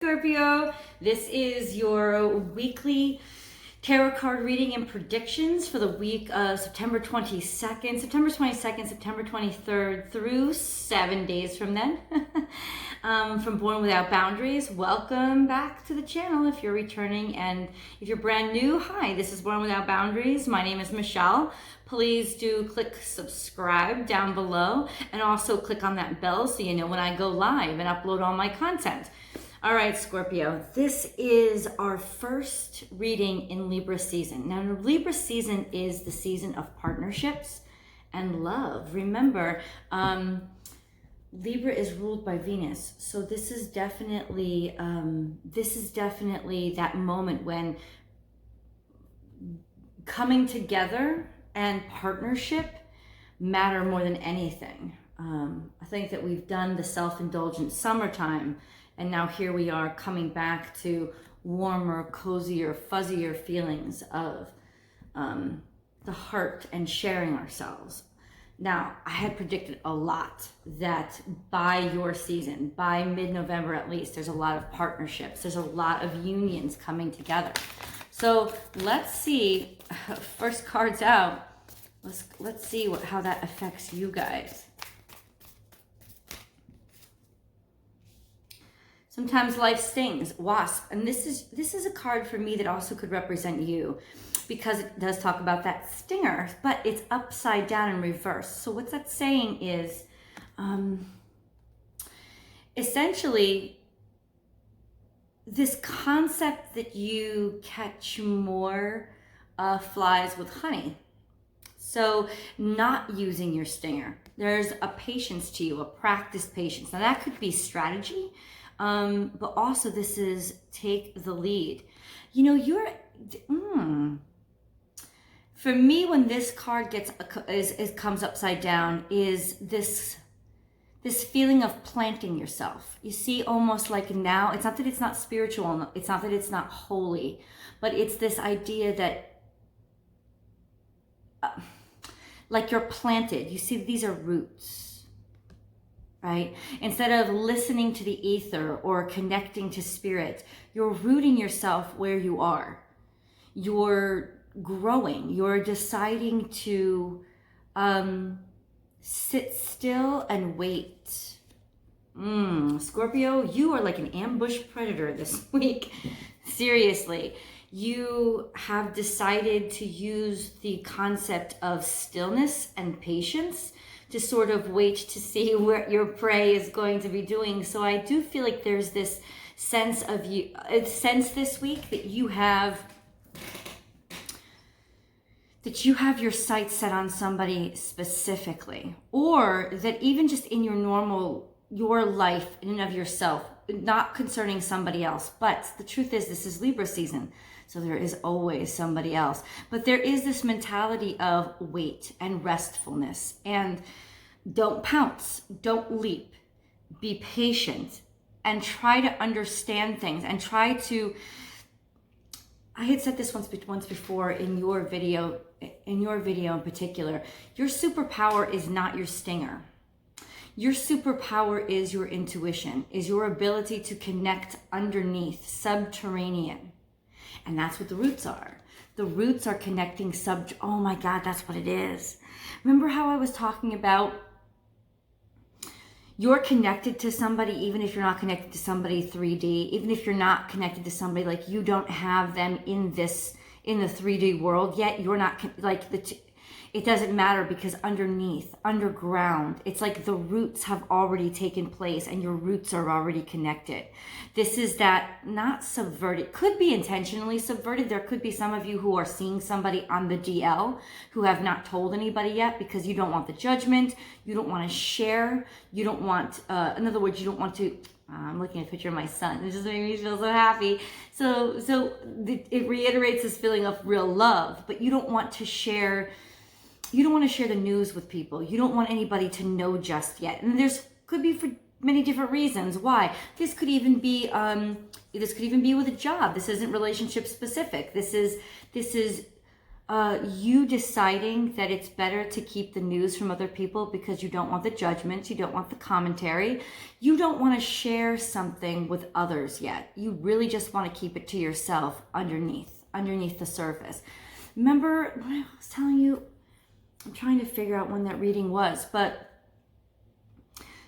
Scorpio. This is your weekly tarot card reading and predictions for the week of September 22nd, September 23rd through 7 days from then. From Born Without Boundaries. Welcome back to the channel if you're returning, and if you're brand new, hi, this is Born Without Boundaries. My name is Michelle. Please do click subscribe down below and also click on that bell so you know when I go live and upload all my content. All right, Scorpio, this is our first reading in Libra season. Now, Libra season is the season of partnerships and love. Remember, Libra is ruled by Venus, so this is definitely that moment when coming together and partnership matter more than anything. I think that we've done the self-indulgent summertime, and now here we are coming back to warmer, cozier, fuzzier feelings of the heart and sharing ourselves. Now, I had predicted a lot that by your season, by mid-November at least, there's a lot of partnerships. There's a lot of unions coming together. So let's see, first card's out. Let's see how that affects you guys. Sometimes life stings, wasp, and this is a card for me that also could represent you, because it does talk about that stinger, but it's upside down in reverse. So what's that saying is, essentially, this concept that you catch more flies with honey. So not using your stinger. There's a patience to you, a practiced patience. Now that could be strategy, but also this is take the lead. You know, for me, when this card comes upside down, is this feeling of planting yourself. You see, almost like now, it's not that it's not spiritual, it's not that it's not holy, but it's this idea that like you're planted. You see, these are roots, right? Instead of listening to the ether or connecting to spirit, you're rooting yourself where you are. You're growing. You're deciding to sit still and wait. Scorpio, you are like an ambush predator this week. Seriously. You have decided to use the concept of stillness and patience to sort of wait to see what your prey is going to be doing. So I do feel like there's this sense of this week that you have your sights set on somebody specifically, or that even just in your life in and of yourself, not concerning somebody else. But the truth is, this is Libra season, so there is always somebody else. But there is this mentality of wait and restfulness, and don't pounce, don't leap, be patient, and try to understand things, and try to, I had said this once before in your video in particular, your superpower is not your stinger. Your superpower is your intuition, is your ability to connect underneath, subterranean. And that's what the roots are. The roots are connecting oh my God, that's what it is. Remember how I was talking about you're connected to somebody even if you're not connected to somebody 3D, even if you're not connected to somebody, like you don't have them in the 3D world yet, you're not it doesn't matter, because underground, it's like the roots have already taken place and your roots are already connected. This is that, not subverted, could be intentionally subverted. There could be some of you who are seeing somebody on the DL who have not told anybody yet because you don't want the judgment, you don't want to share, you don't want, in other words, you don't want to, I'm looking at a picture of my son. It just made me feel so happy. So it reiterates this feeling of real love, but you don't want to share. You don't want to share the news with people. You don't want anybody to know just yet. And could be for many different reasons why. This could even be with a job. This isn't relationship specific. This is you deciding that it's better to keep the news from other people because you don't want the judgments, you don't want the commentary, you don't want to share something with others yet. You really just want to keep it to yourself underneath the surface. Remember when I was telling you, I'm trying to figure out when that reading was, but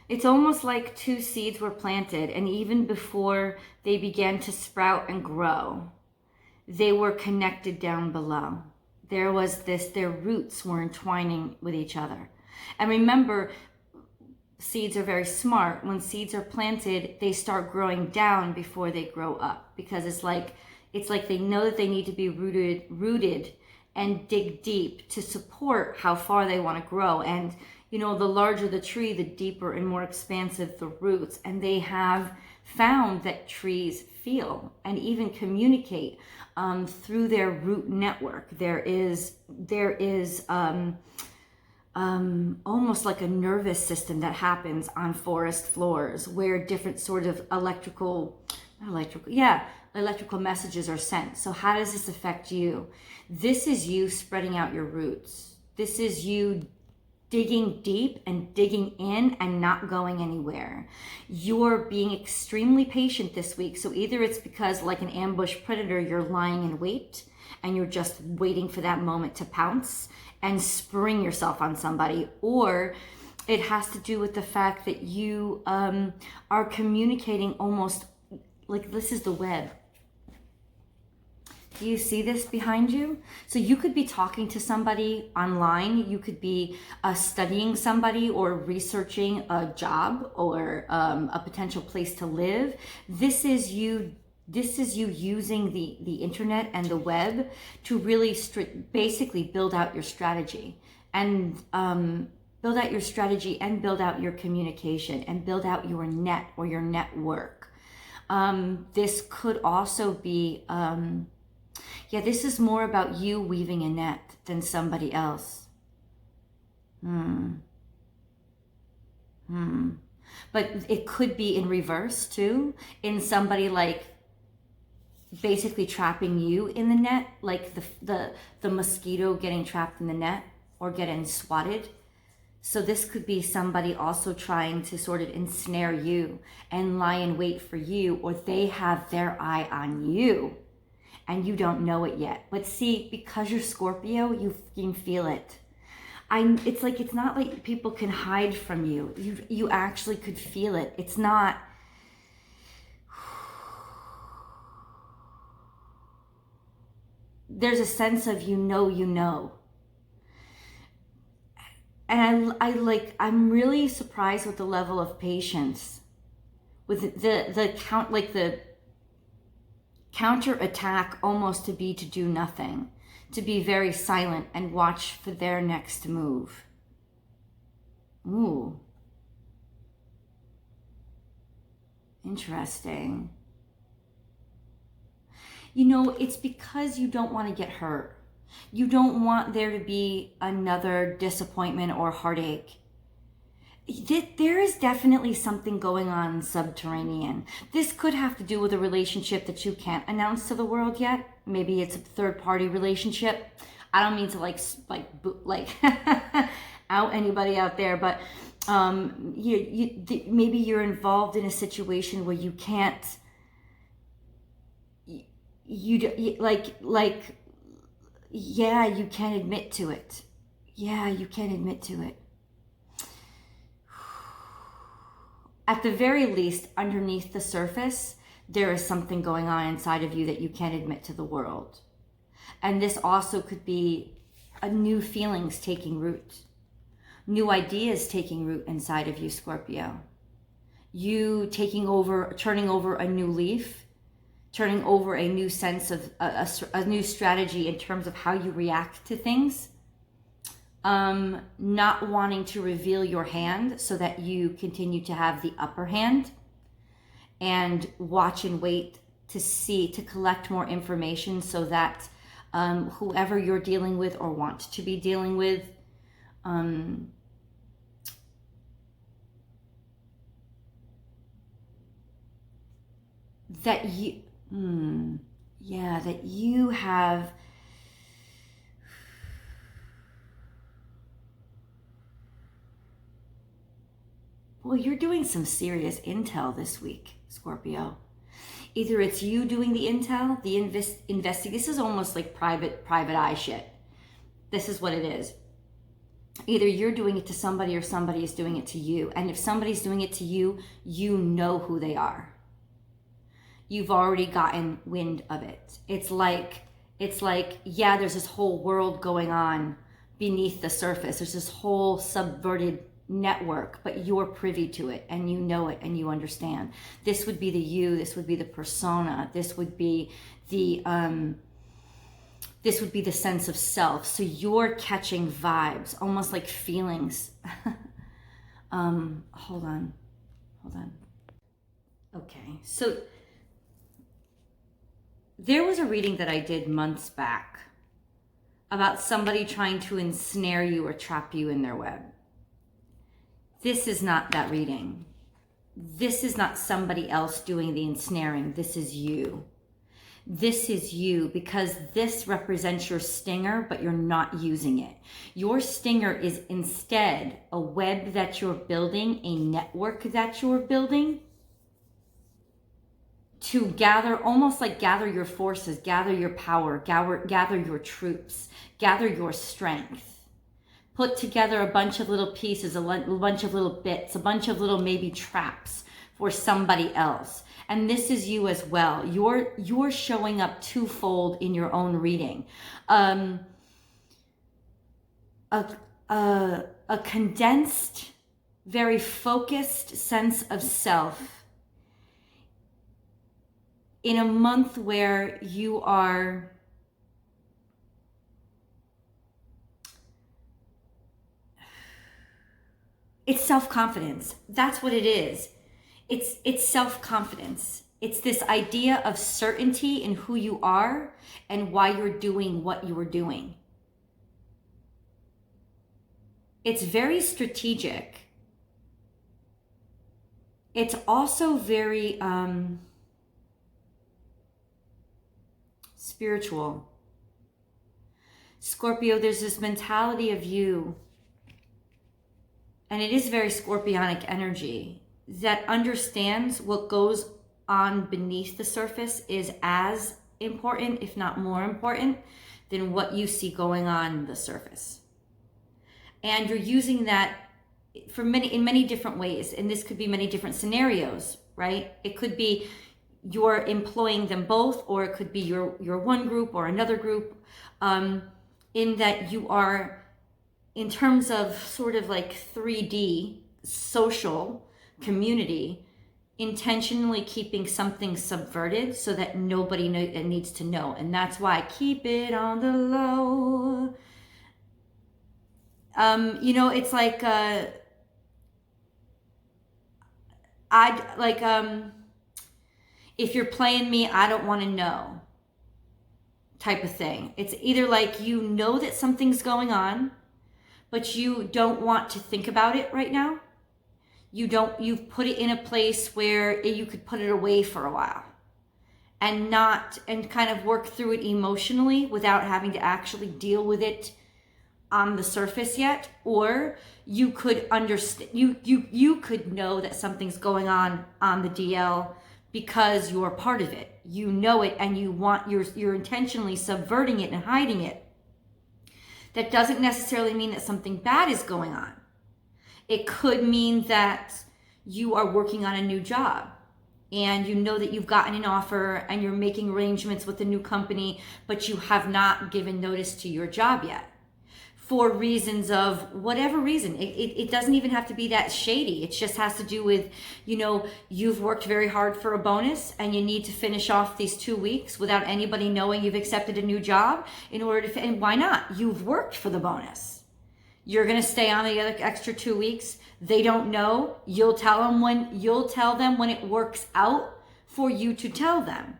it's almost like two seeds were planted, and even before they began to sprout and grow, they were connected down below. There was this, their roots were entwining with each other. And remember, seeds are very smart. When seeds are planted, they start growing down before they grow up, because it's like they know that they need to be rooted and dig deep to support how far they want to grow. And you know, the larger the tree, the deeper and more expansive the roots. And they have found that trees feel and even communicate through their root network. There is almost like a nervous system that happens on forest floors, where different sort of electrical messages are sent. So how does this affect you? This is you spreading out your roots. This is you digging deep and digging in and not going anywhere. You're being extremely patient this week. So either it's because, like an ambush predator, you're lying in wait and you're just waiting for that moment to pounce and spring yourself on somebody, or it has to do with the fact that you are communicating almost like this is the web. Do you see this behind you? So you could be talking to somebody online. You could be studying somebody or researching a job or a potential place to live. This is you using the internet and the web to really basically build out your strategy and build out your communication and build out your net or your network. This could also be this is more about you weaving a net than somebody else. But it could be in reverse too, in somebody like basically trapping you in the net, like the mosquito getting trapped in the net or getting swatted. So this could be somebody also trying to sort of ensnare you and lie in wait for you, or they have their eye on you and you don't know it yet. But see, because you're Scorpio, you can feel it. It's not like people can hide from you. You actually could feel it. It's not. There's a sense of you know. And I'm really surprised with the level of patience, with the counter attack, almost to do nothing, to be very silent and watch for their next move. Ooh. Interesting. You know, it's because you don't want to get hurt. You don't want there to be another disappointment or heartache. There is definitely something going on subterranean. This could have to do with a relationship that you can't announce to the world yet. Maybe it's a third-party relationship. I don't mean to like out anybody out there, but maybe you're involved in a situation where you can't. You can't admit to it. Yeah, you can't admit to it. At the very least, underneath the surface, there is something going on inside of you that you can't admit to the world. And this also could be new feelings taking root, new ideas taking root inside of you, Scorpio. You turning over a new leaf, turning over a new sense of a new strategy in terms of how you react to things. Not wanting to reveal your hand so that you continue to have the upper hand, and watch and wait to collect more information so that whoever you're dealing with or want to be dealing with that you have Well, you're doing some serious intel this week, Scorpio. Either it's you doing the intel, the investing. This is almost like private eye shit. This is what it is. Either you're doing it to somebody or somebody is doing it to you. And if somebody's doing it to you, you know who they are. You've already gotten wind of it. It's like, yeah, there's this whole world going on beneath the surface. There's this whole subverted network, but you're privy to it and you know it and you understand. This would be the you, this would be the persona, this would be the sense of self. So you're catching vibes, almost like feelings. Hold on. Okay, so there was a reading that I did months back about somebody trying to ensnare you or trap you in their web. This is not that reading. This is not somebody else doing the ensnaring. This is you. This is you, because this represents your stinger, but you're not using it. Your stinger is instead a web that you're building, a network that you're building to gather, almost like gather your forces, gather your power, gather your troops, gather your strength. Put together a bunch of little pieces, a bunch of little bits, a bunch of little maybe traps for somebody else. And this is you as well. You're showing up twofold in your own reading. A condensed, very focused sense of self in a month where you are it's self-confidence. That's what it is. It's self-confidence. It's this idea of certainty in who you are and why you're doing what you are doing. It's very strategic. It's also very spiritual. Scorpio, there's this mentality of you, and it is very scorpionic energy, that understands what goes on beneath the surface is as important, if not more important, than what you see going on the surface. And you're using that in many different ways. And this could be many different scenarios, right? It could be you're employing them both, or it could be your one group or another group, in that you are, in terms of sort of like 3D social community, intentionally keeping something subverted so that nobody needs to know. And that's why I keep it on the low. It's like if you're playing me, I don't want to know type of thing. It's either like you know that something's going on, but you don't want to think about it right now. You've put it in a place where you could put it away for a while and kind of work through it emotionally without having to actually deal with it on the surface yet. Or you could understand, you could know that something's going on the DL because you're part of it. You know it, and you're intentionally subverting it and hiding it. That doesn't necessarily mean that something bad is going on. It could mean that you are working on a new job and you know that you've gotten an offer and you're making arrangements with a new company, but you have not given notice to your job yet for reasons of whatever reason. It doesn't even have to be that shady. It just has to do with, you've worked very hard for a bonus and you need to finish off these 2 weeks without anybody knowing you've accepted a new job and why not? You've worked for the bonus. You're going to stay on the other extra 2 weeks. They don't know. You'll tell them when it works out for you to tell them.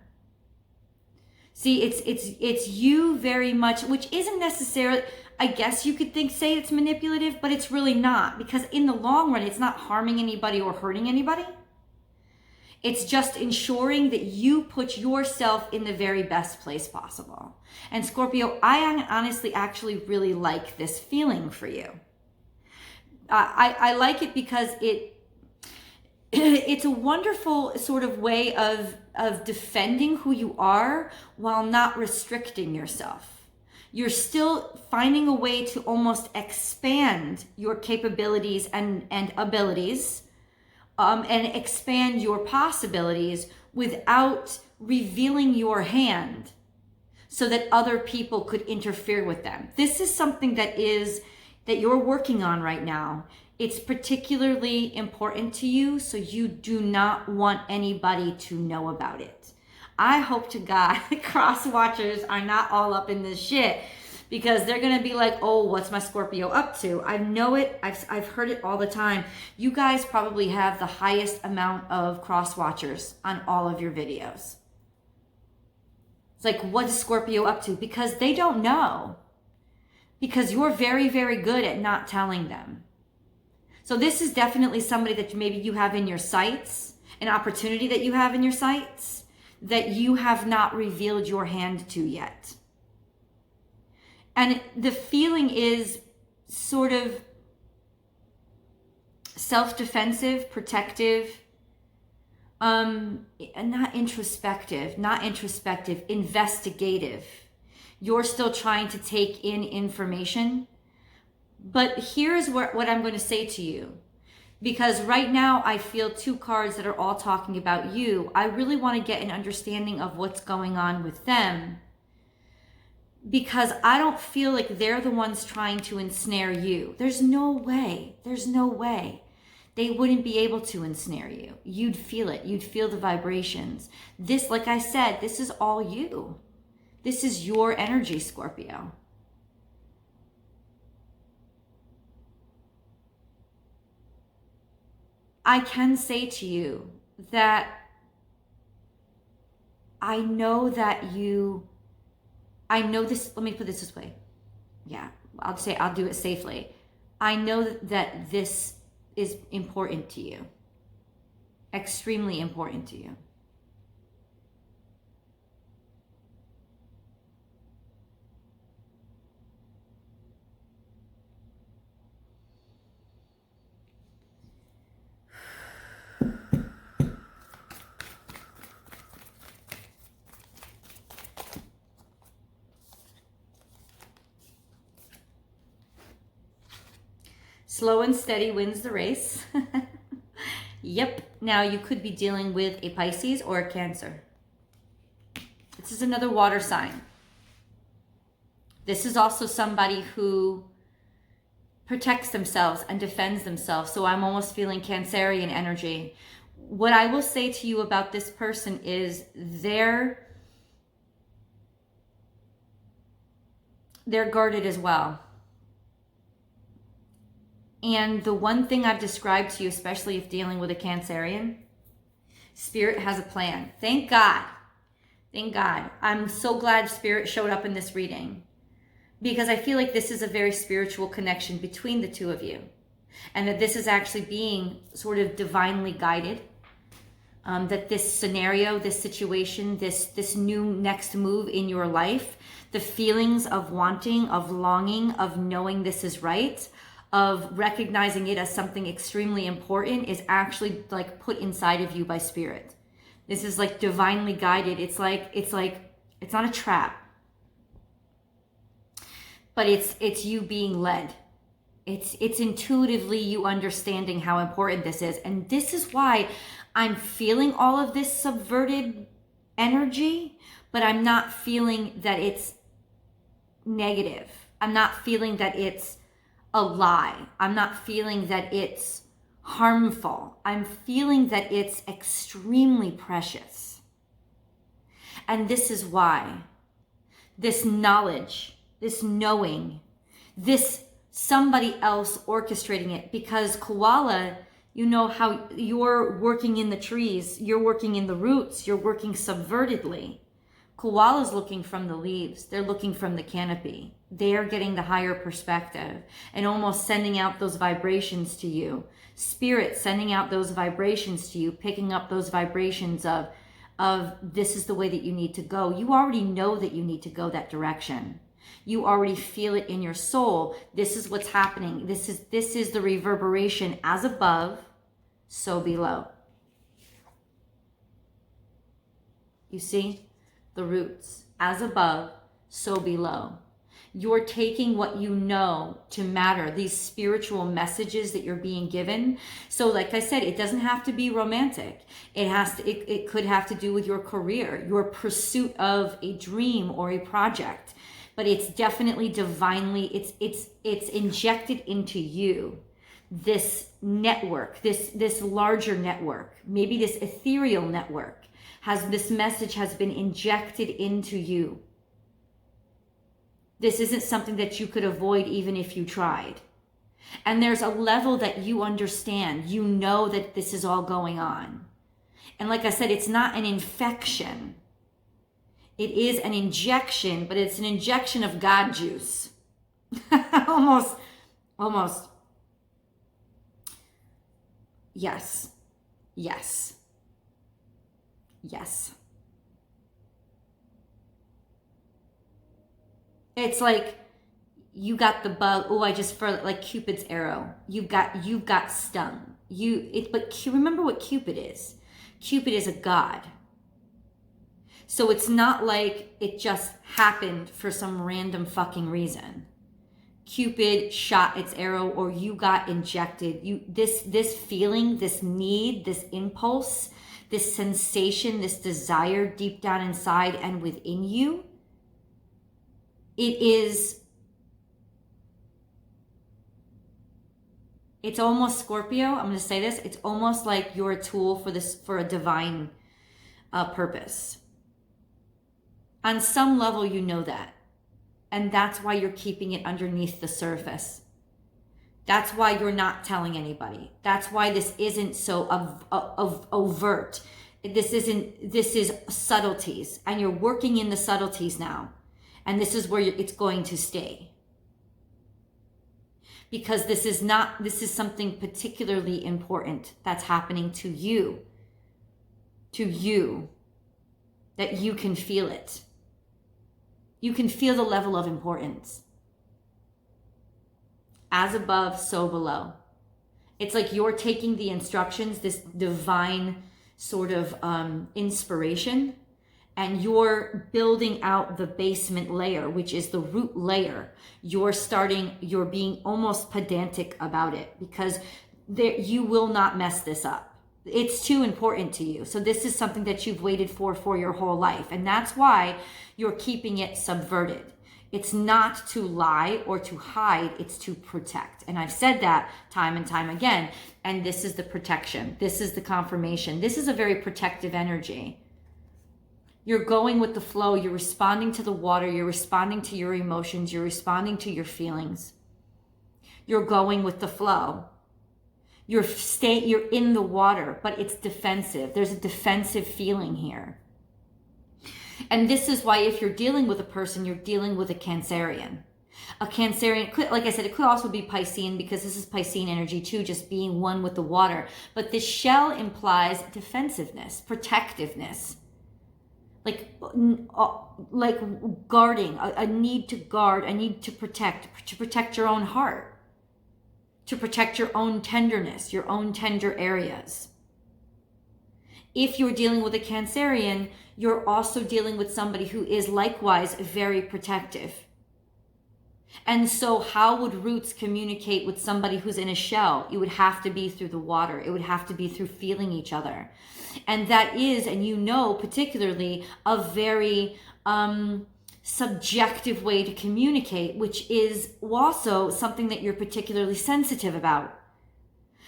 See, it's you very much, which isn't necessarily, I guess you could say it's manipulative, but it's really not, because in the long run, it's not harming anybody or hurting anybody. It's just ensuring that you put yourself in the very best place possible. And Scorpio, I honestly actually really like this feeling for you. I like it because it's a wonderful sort of way of defending who you are while not restricting yourself. You're still finding a way to almost expand your capabilities and abilities, and expand your possibilities without revealing your hand so that other people could interfere with them. This is something that you're working on right now. It's particularly important to you, so you do not want anybody to know about it. I hope to God cross watchers are not all up in this shit, because they're gonna be like, oh, what's my Scorpio up to? I know it, I've heard it all the time. You guys probably have the highest amount of cross watchers on all of your videos. It's like, what is Scorpio up to? Because they don't know. Because you're very, very good at not telling them. So this is definitely somebody that maybe you have in your sights, an opportunity that you have in your sights that you have not revealed your hand to yet. And the feeling is sort of self-defensive, protective, not introspective, investigative. You're still trying to take in information. But here's what I'm going to say to you. Because right now I feel two cards that are all talking about you. I really want to get an understanding of what's going on with them. Because I don't feel like they're the ones trying to ensnare you. There's no way. There's no way. They wouldn't be able to ensnare you. You'd feel it. You'd feel the vibrations. This, like I said, this is all you. This is your energy, Scorpio. I can say to you that I know this, let me put this way. Yeah, I'll do it safely. I know that this is important to you. Extremely important to you. Slow and steady wins the race. Yep. Now you could be dealing with a Pisces or a Cancer. This is another water sign. This is also somebody who protects themselves and defends themselves. So I'm almost feeling Cancerian energy. What I will say to you about this person is they're guarded as well. And the one thing I've described to you, especially if dealing with a Cancerian, Spirit has a plan. Thank God. Thank God. I'm so glad Spirit showed up in this reading, because I feel like this is a very spiritual connection between the two of you, and that this is actually being sort of divinely guided. That this scenario, this situation, this new next move in your life, the feelings of wanting, of longing, of knowing this is right, of recognizing it as something extremely important, is actually like put inside of you by Spirit. This is like divinely guided. It's not a trap, but it's you being led. It's intuitively you understanding how important this is. And this is why I'm feeling all of this subverted energy, but I'm not feeling that it's negative. I'm not feeling that it's a lie. I'm not feeling that it's harmful. I'm feeling that it's extremely precious. And this is why this knowledge, this knowing, this somebody else orchestrating it, because koala, you know how you're working in the trees, you're working in the roots, you're working subvertedly. Koala's looking from the leaves. They're looking from the canopy. They're getting the higher perspective and almost sending out those vibrations to you. Spirit sending out those vibrations to you, picking up those vibrations of this is the way that you need to go. You already know that you need to go that direction. You already feel it in your soul. This is what's happening. This is the reverberation. As above, so below. You see? The roots. As above, so below. You're taking what you know to matter, these spiritual messages that you're being given. So like I said, it doesn't have to be romantic. It could have to do with your career, your pursuit of a dream or a project. But it's definitely divinely, it's injected into you. This network, this larger network, maybe this ethereal network, this message has been injected into you. This isn't something that you could avoid even if you tried. And there's a level that you understand. You know that this is all going on. And like I said, it's not an infection. It is an injection, but it's an injection of God juice. Almost. Yes. It's like you got the bug. Oh, I just felt like Cupid's arrow. You got stung. But remember what Cupid is. Cupid is a god. So it's not like it just happened for some random fucking reason. Cupid shot its arrow, or you got injected. This feeling, this need, this impulse, this sensation, this desire deep down inside and within you. It's almost, Scorpio, I'm going to say this, it's almost like you're a tool for a divine purpose. On some level, you know that. And that's why you're keeping it underneath the surface. That's why you're not telling anybody. That's why this isn't so overt. This is subtleties. And you're working in the subtleties now. And this is where it's going to stay. Because this is something particularly important that's happening to you. That you can feel it. You can feel the level of importance. As above, so below. It's like you're taking the instructions, this divine sort of inspiration, and you're building out the basement layer, which is the root layer. You're being almost pedantic about it because you will not mess this up. It's too important to you. So this is something that you've waited for your whole life. And that's why you're keeping it subverted. It's not to lie or to hide, it's to protect. And I've said that time and time again. And this is the protection. This is the confirmation. This is a very protective energy. You're going with the flow. You're responding to the water. You're responding to your emotions. You're responding to your feelings. You're going with the flow. You're in the water, but it's defensive. There's a defensive feeling here. And this is why if you're dealing with a person, you're dealing with a Cancerian. A Cancerian, like I said, it could also be Piscean because this is Piscean energy too, just being one with the water. But this shell implies defensiveness, protectiveness. Like guarding, a need to guard, a need to protect your own heart, to protect your own tenderness, your own tender areas. If you're dealing with a Cancerian, you're also dealing with somebody who is likewise very protective. And so how would roots communicate with somebody who's in a shell? It would have to be through the water. It would have to be through feeling each other. And that is, and you know particularly, a very subjective way to communicate, which is also something that you're particularly sensitive about.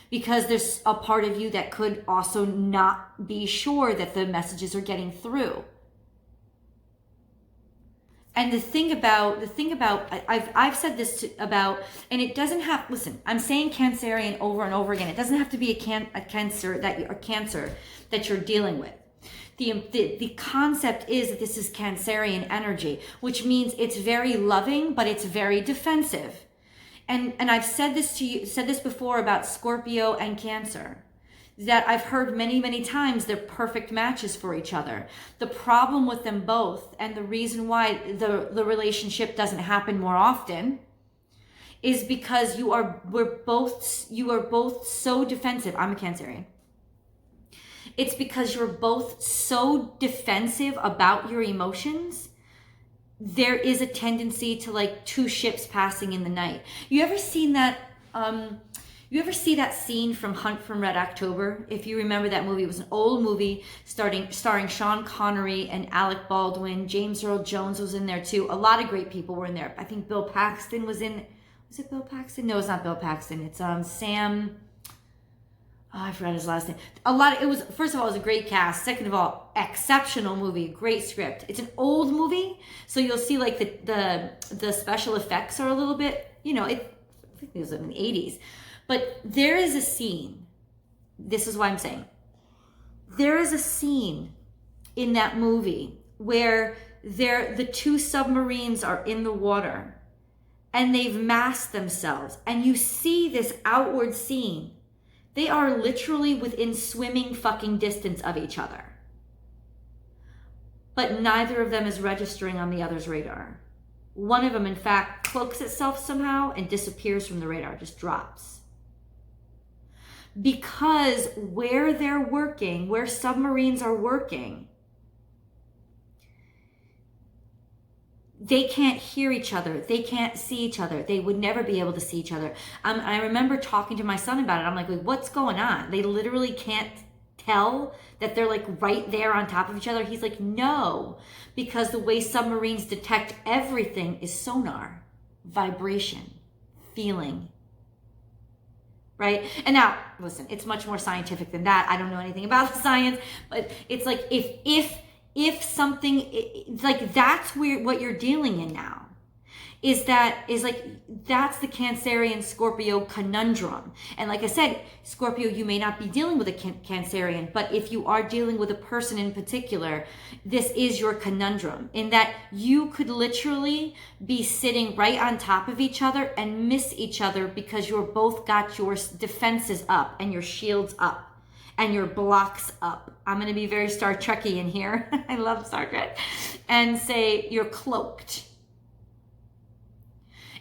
Because there's a part of you that could also not be sure that the messages are getting through. And the thing about I've said this about, and it doesn't have, listen, I'm saying Cancerian over and over again. It doesn't have to be a cancer that you're dealing with. The concept is that this is Cancerian energy, which means it's very loving, but it's very defensive. And I've said this before about Scorpio and Cancer, that I've heard many, many times they're perfect matches for each other. The problem with them both, and the reason why the relationship doesn't happen more often, is because you are both so defensive. I'm a Cancerian. It's because you're both so defensive about your emotions. There is a tendency to like two ships passing in the night. You ever seen that? You ever see that scene from Hunt from Red October? If you remember that movie, it was an old movie starring Sean Connery and Alec Baldwin. James Earl Jones was in there too. A lot of great people were in there. I think Bill Paxton was in. Was it Bill Paxton? No, it's not Bill Paxton. It's Sam. Oh, I forgot his last name. It was, first of all, it was a great cast. Second of all, exceptional movie, great script. It's an old movie, so you'll see like the special effects are a little bit, I think it was in the 80s. But there is a scene, this is why I'm saying, there is a scene in that movie where the two submarines are in the water and they've masked themselves, and you see this outward scene. They are literally within swimming fucking distance of each other. But neither of them is registering on the other's radar. One of them, in fact, cloaks itself somehow and disappears from the radar, just drops. Because where they're working, where submarines are working, they can't hear each other. They can't see each other. They would never be able to see each other. I remember talking to my son about it. I'm like, what's going on? They literally can't tell that they're like right there on top of each other. He's like, no, because the way submarines detect everything is sonar, vibration, feeling. Right? And now, listen, it's much more scientific than that. I don't know anything about the science, but it's like if something, like that's what you're dealing in now, is that's the Cancerian Scorpio conundrum. And like I said, Scorpio, you may not be dealing with a Cancerian, but if you are dealing with a person in particular, this is your conundrum, in that you could literally be sitting right on top of each other and miss each other because you're both got your defenses up and your shields up and your blocks up. I'm going to be very Star Trek-y in here. I love Star Trek. And say you're cloaked.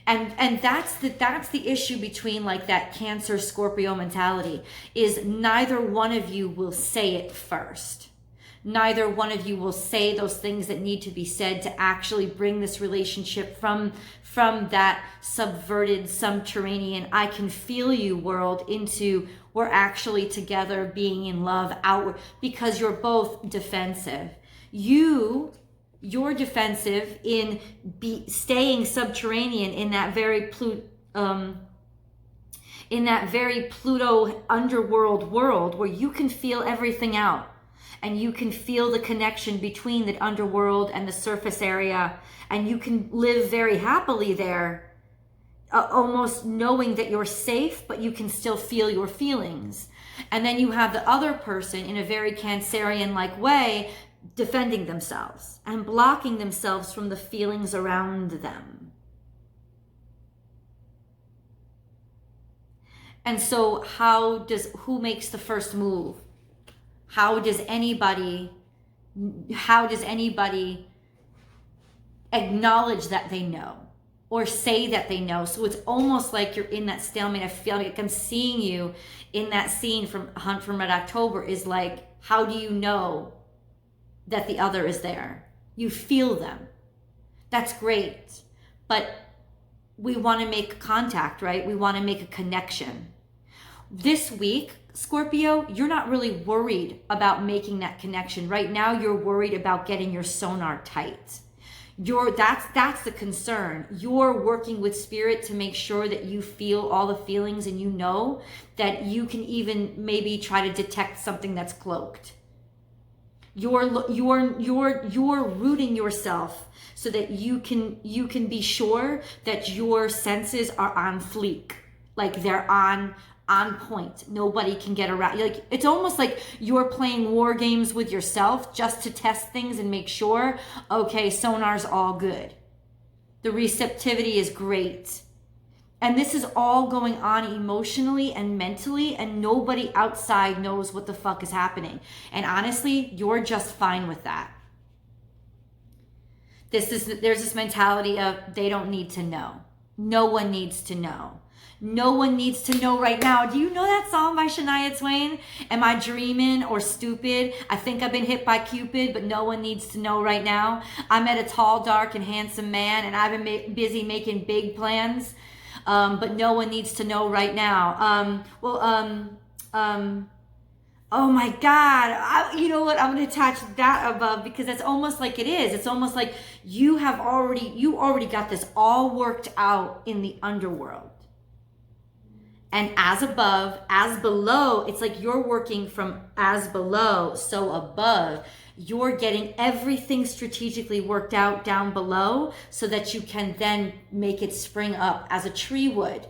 And that's the issue between like that Cancer Scorpio mentality, is neither one of you will say it first. Neither one of you will say those things that need to be said to actually bring this relationship from that subverted, subterranean, I can feel you world into we're actually together, being in love, outward, because you're both defensive. You're defensive in staying subterranean in that very Pluto underworld world where you can feel everything out. And you can feel the connection between the underworld and the surface area. And you can live very happily there, almost knowing that you're safe, but you can still feel your feelings. And then you have the other person in a very Cancerian-like way defending themselves and blocking themselves from the feelings around them. And so who makes the first move? How does anybody acknowledge that they know or say that they know? So it's almost like you're in that stalemate. I feel like I'm seeing you in that scene from Hunt from Red October, is like, how do you know that the other is there? You feel them. That's great. But we want to make contact, right? We want to make a connection. This week, Scorpio, you're not really worried about making that connection. Right now, you're worried about getting your sonar tight. That's the concern. You're working with spirit to make sure that you feel all the feelings, and you know that you can even maybe try to detect something that's cloaked. You're rooting yourself so that you can be sure that your senses are on fleek, like they're on point. Nobody can get around. Like, it's almost like you're playing war games with yourself just to test things and make sure, okay, sonar's all good. The receptivity is great. And this is all going on emotionally and mentally, and nobody outside knows what the fuck is happening. And honestly, you're just fine with that. There's this mentality of they don't need to know. No one needs to know. No one needs to know right now. Do you know that song by Shania Twain? Am I dreaming or stupid? I think I've been hit by Cupid, but no one needs to know right now. I met a tall, dark, and handsome man, and I've been busy making big plans, but no one needs to know right now. Oh my God, you know what? I'm going to attach that above because that's almost like it is. It's almost like you already got this all worked out in the underworld. And as above, as below, it's like you're working from as below, so above. You're getting everything strategically worked out down below so that you can then make it spring up as a tree would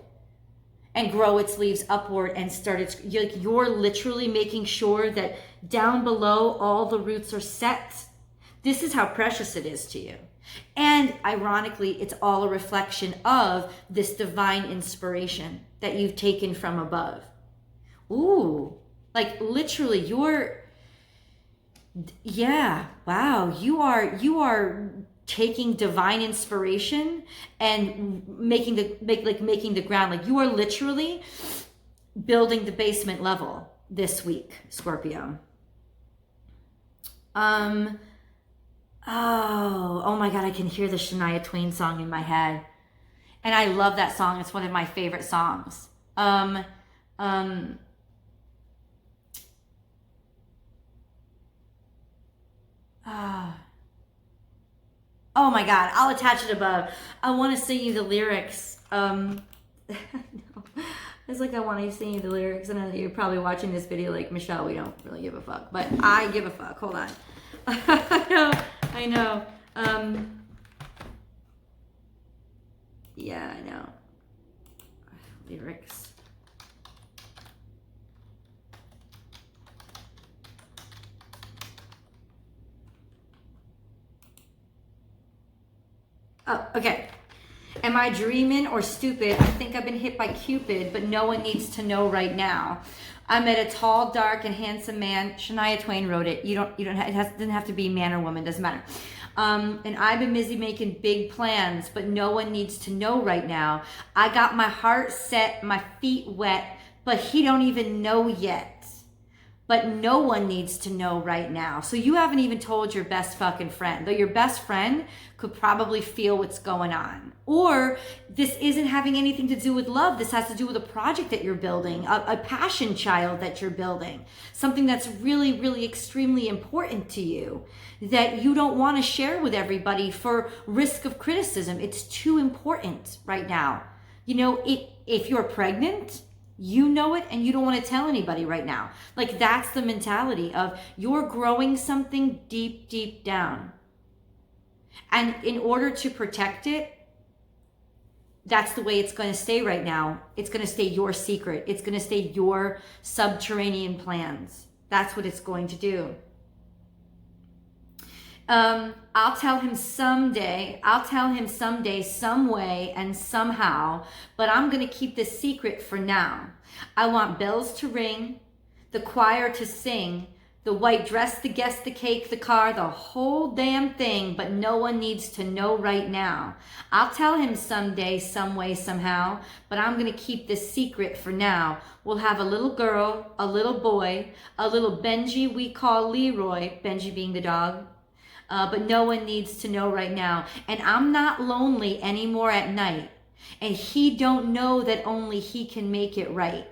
and grow its leaves upward and start its, you're literally making sure that down below all the roots are set. This is how precious it is to you. And ironically, it's all a reflection of this divine inspiration that you've taken from above. Ooh, like literally wow, you are taking divine inspiration and making the ground, like you are literally building the basement level this week, Scorpio. Oh my God, I can hear the Shania Twain song in my head. And I love that song. It's one of my favorite songs. Oh my God, I'll attach it above. I want to sing you the lyrics. No. It's like I want to sing you the lyrics. I know that you're probably watching this video like, Michelle, we don't really give a fuck. But I give a fuck. Hold on. I know. Yeah, I know. Lyrics. Oh, okay. Am I dreaming or stupid? I think I've been hit by Cupid, but no one needs to know right now. I met a tall, dark, and handsome man. Shania Twain wrote it. Doesn't have to be man or woman. Doesn't matter. And I've been busy making big plans, but no one needs to know right now. I got my heart set, my feet wet, but he don't even know yet. But no one needs to know right now. So you haven't even told your best fucking friend, though your best friend could probably feel what's going on. Or this isn't having anything to do with love. This has to do with a project that you're building, a passion child that you're building, something that's really, really extremely important to you that you don't want to share with everybody for risk of criticism. It's too important right now. You know, if you're pregnant, you know it and you don't want to tell anybody right now. Like that's the mentality of you're growing something deep, deep down. And in order to protect it, that's the way it's going to stay right now. It's going to stay your secret. It's going to stay your subterranean plans. That's what it's going to do. I'll tell him someday, some way and somehow, but I'm going to keep this secret for now. I want bells to ring, the choir to sing, the white dress, the guest, the cake, the car, the whole damn thing, but no one needs to know right now. I'll tell him someday, some way, somehow, but I'm going to keep this secret for now. We'll have a little girl, a little boy, a little Benji we call Leroy, Benji being the dog. But no one needs to know right now. And I'm not lonely anymore at night. And he don't know that only he can make it right.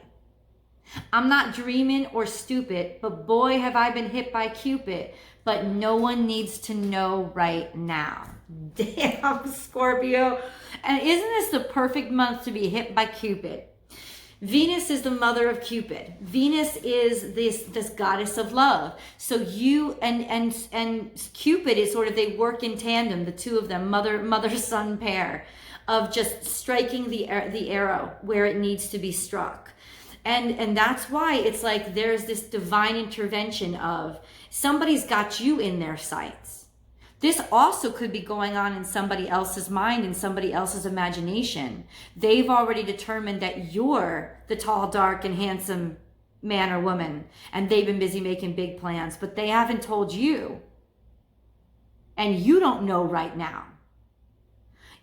I'm not dreaming or stupid, but boy, have I been hit by Cupid. But no one needs to know right now. Damn, Scorpio. And isn't this the perfect month to be hit by Cupid? Venus is the mother of Cupid. Venus is this goddess of love. So you and Cupid is sort of, they work in tandem, the two of them, mother-son pair of just striking the arrow where it needs to be struck. And that's why it's like there's this divine intervention of somebody's got you in their sights. This also could be going on in somebody else's mind, in somebody else's imagination. They've already determined that you're the tall, dark, and handsome man or woman, and they've been busy making big plans, but they haven't told you. And you don't know right now.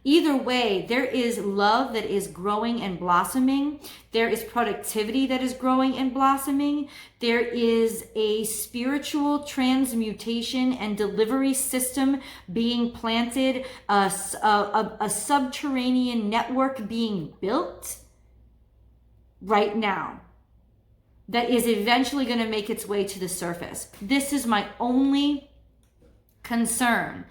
Either way, there is love that is growing and blossoming. There is productivity that is growing and blossoming. There is a spiritual transmutation and delivery system being planted, a subterranean network being built right now that is eventually going to make its way to the surface. This is my only concern,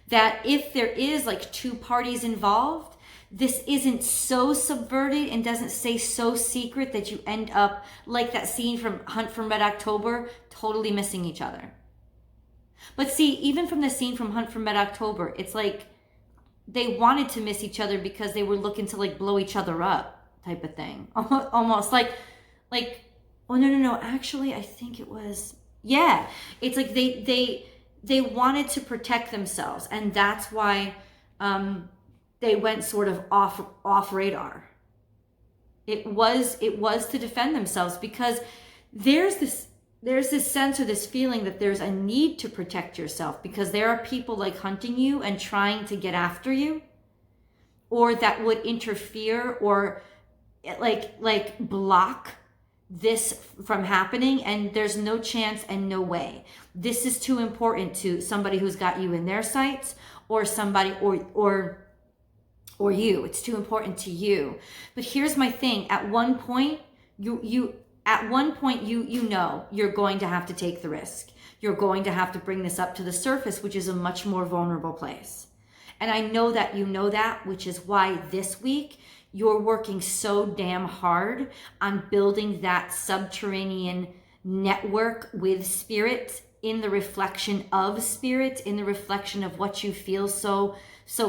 that if there is like two parties involved, this isn't so subverted and doesn't stay so secret that you end up like that scene from Hunt for Red October, totally missing each other. But see, even from the scene from Hunt for Red October, it's like they wanted to miss each other because they were looking to like blow each other up type of thing. Almost like, oh no, actually I think it was, yeah. It's like they wanted to protect themselves, and that's why they went sort of off radar. It was to defend themselves, because there's this sense or this feeling that there's a need to protect yourself, because there are people like hunting you and trying to get after you, or that would interfere or like block this from happening, and there's no chance and no way. This is too important to somebody who's got you in their sights, or somebody or you. It's too important to you. But here's my thing: at one point, you know you're going to have to take the risk. You're going to have to bring this up to the surface, which is a much more vulnerable place. And I know that you know that, which is why this week you're working so damn hard on building that subterranean network with spirit, in the reflection of spirit, in the reflection of what you feel so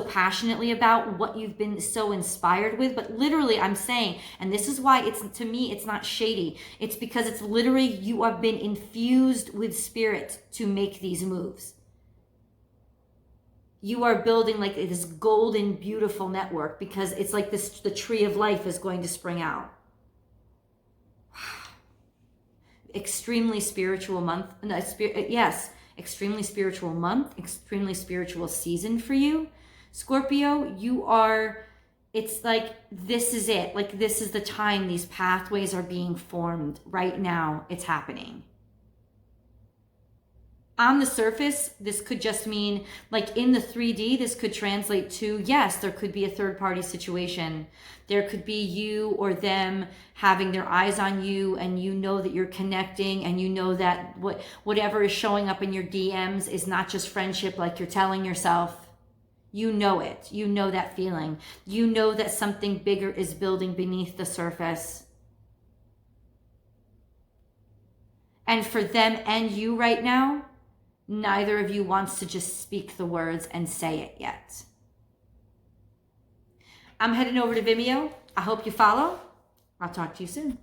passionately about, what you've been so inspired with. But literally, I'm saying, and this is why to me, it's not shady. It's because it's literally, you have been infused with spirit to make these moves. You are building like this golden, beautiful network, because it's like the tree of life is going to spring out. Extremely spiritual month. Yes, extremely spiritual month, extremely spiritual season for you. Scorpio, it's like, this is it. Like, this is the time these pathways are being formed right now. It's happening. On the surface, this could just mean, like in the 3D, this could translate to, yes, there could be a third party situation. There could be you or them having their eyes on you, and you know that you're connecting, and you know that whatever is showing up in your DMs is not just friendship like you're telling yourself. You know it. You know that feeling. You know that something bigger is building beneath the surface. And for them and you right now, neither of you wants to just speak the words and say it yet. I'm heading over to Vimeo. I hope you follow. I'll talk to you soon.